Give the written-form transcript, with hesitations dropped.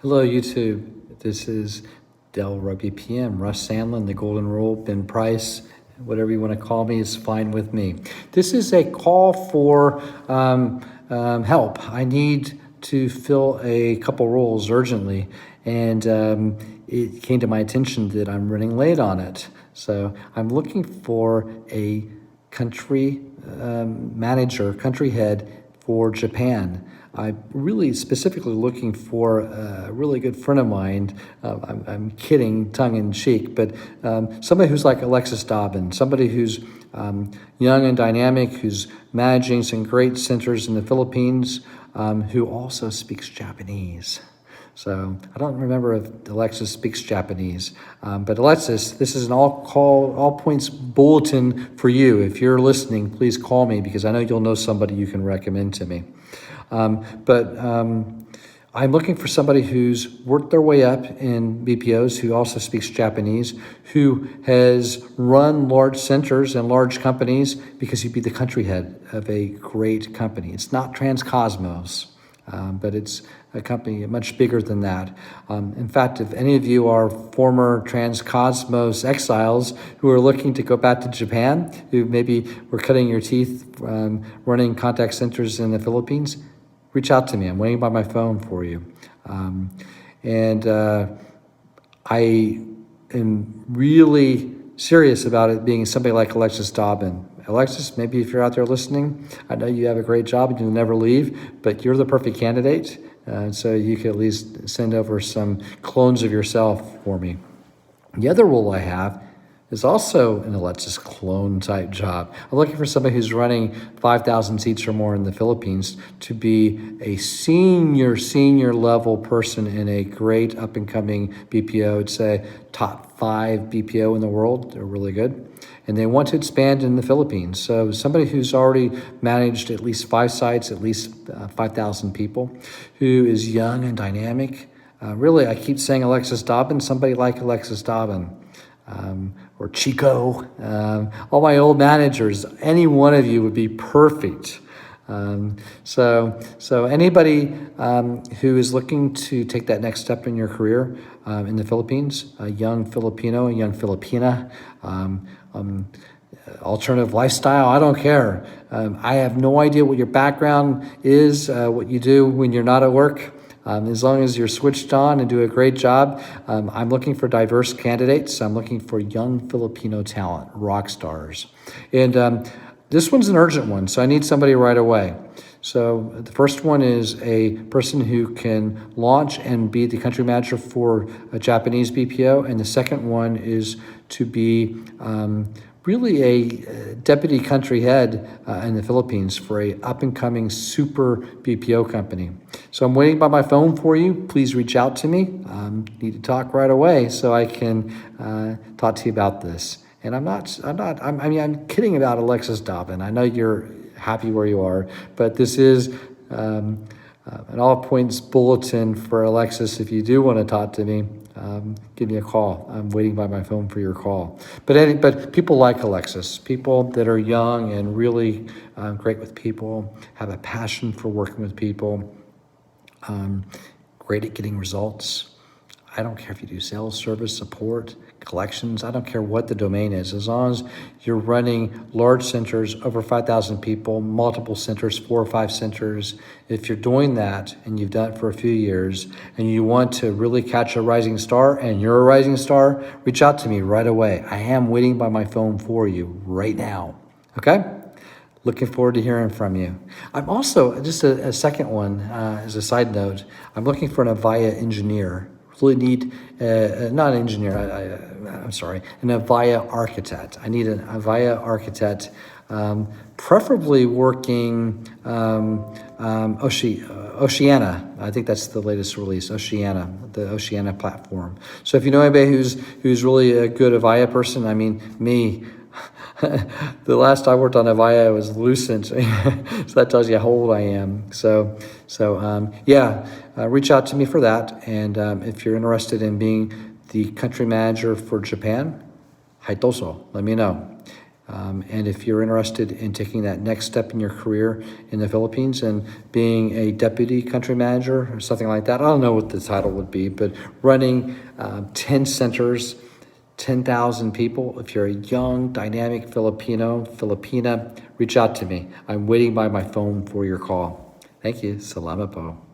Hello, YouTube. This is Del Rugby PM, Russ Sandlin, the Golden Rule, Ben Price, whatever you want to call me is fine with me. This is a call for help. I need to fill a couple roles urgently, and it came to my attention that I'm running late on it. So I'm looking for a country manager, country head for Japan. I'm really specifically looking for a really good friend of mine. I'm kidding, tongue in cheek, but somebody who's like Alexis Dobbin, somebody who's young and dynamic, who's managing some great centers in the Philippines, who also speaks Japanese. So I don't remember if Alexis speaks Japanese, but Alexis, this is an all points bulletin for you. If you're listening, please call me because I know you'll know somebody you can recommend to me. But I'm looking for somebody who's worked their way up in BPOs, who also speaks Japanese, who has run large centers and large companies because you'd be the country head of a great company. It's not Transcosmos, but it's a company much bigger than that. In fact, if any of you are former Transcosmos exiles who are looking to go back to Japan, who maybe were cutting your teeth running contact centers in the Philippines, reach out to me. I'm waiting by my phone for you. I am really serious about it being somebody like Alexis Dobbin. Alexis, maybe if you're out there listening, I know you have a great job and you'll never leave, but you're the perfect candidate. So you could at least send over some clones of yourself for me. The other role I have is also an Alexis clone type job. I'm looking for somebody who's running 5,000 seats or more in the Philippines to be a senior level person in a great up and coming BPO. It's a top 5 BPO in the world. They're really good. And they want to expand in the Philippines. So somebody who's already managed at least 5 sites, at least 5,000 people, who is young and dynamic. Really, I keep saying Alexis Dobbin, somebody like Alexis Dobbin. Or Chico, all my old managers, any one of you would be perfect. So anybody who is looking to take that next step in your career in the Philippines, a young Filipino, a young Filipina, alternative lifestyle, I don't care. I have no idea what your background is, what you do when you're not at work. As long as you're switched on and do a great job, I'm looking for diverse candidates. I'm looking for young Filipino talent, rock stars. And this one's an urgent one, so I need somebody right away. So the first one is a person who can launch and be the country manager for a Japanese BPO. And the second one is to be really a deputy country head in the Philippines for a up-and-coming super BPO company. So I'm waiting by my phone for you. Please reach out to me. Need to talk right away so I can talk to you about this. And I'm kidding about Alexis Dobbin. I know you're happy where you are, but this is an all points bulletin for Alexis. If you do want to talk to me, give me a call. I'm waiting by my phone for your call. But people like Alexis, people that are young and really great with people, have a passion for working with people, great at getting results. I don't care if you do sales, service, support, collections. I don't care what the domain is. As long as you're running large centers, over 5,000 people, multiple centers, 4 or 5 centers. If you're doing that and you've done it for a few years and you want to really catch a rising star and you're a rising star, reach out to me right away. I am waiting by my phone for you right now. Okay? Looking forward to hearing from you. I'm also, just a second one, as a side note, I'm looking for an Avaya engineer. Really need, not an engineer, an Avaya Architect. I need an Avaya Architect, preferably working Oceana. I think that's the latest release, Oceana, the Oceana platform. So if you know anybody who's really a good Avaya person, I mean, me, the last I worked on Avaya was Lucent, so that tells you how old I am. So reach out to me for that. And if you're interested in being the country manager for Japan, haitoso, let me know. And if you're interested in taking that next step in your career in the Philippines and being a deputy country manager or something like that, I don't know what the title would be, but running 10 centers, 10,000 people. If you're a young, dynamic Filipina, reach out to me. I'm waiting by my phone for your call. Thank you. Salamat po.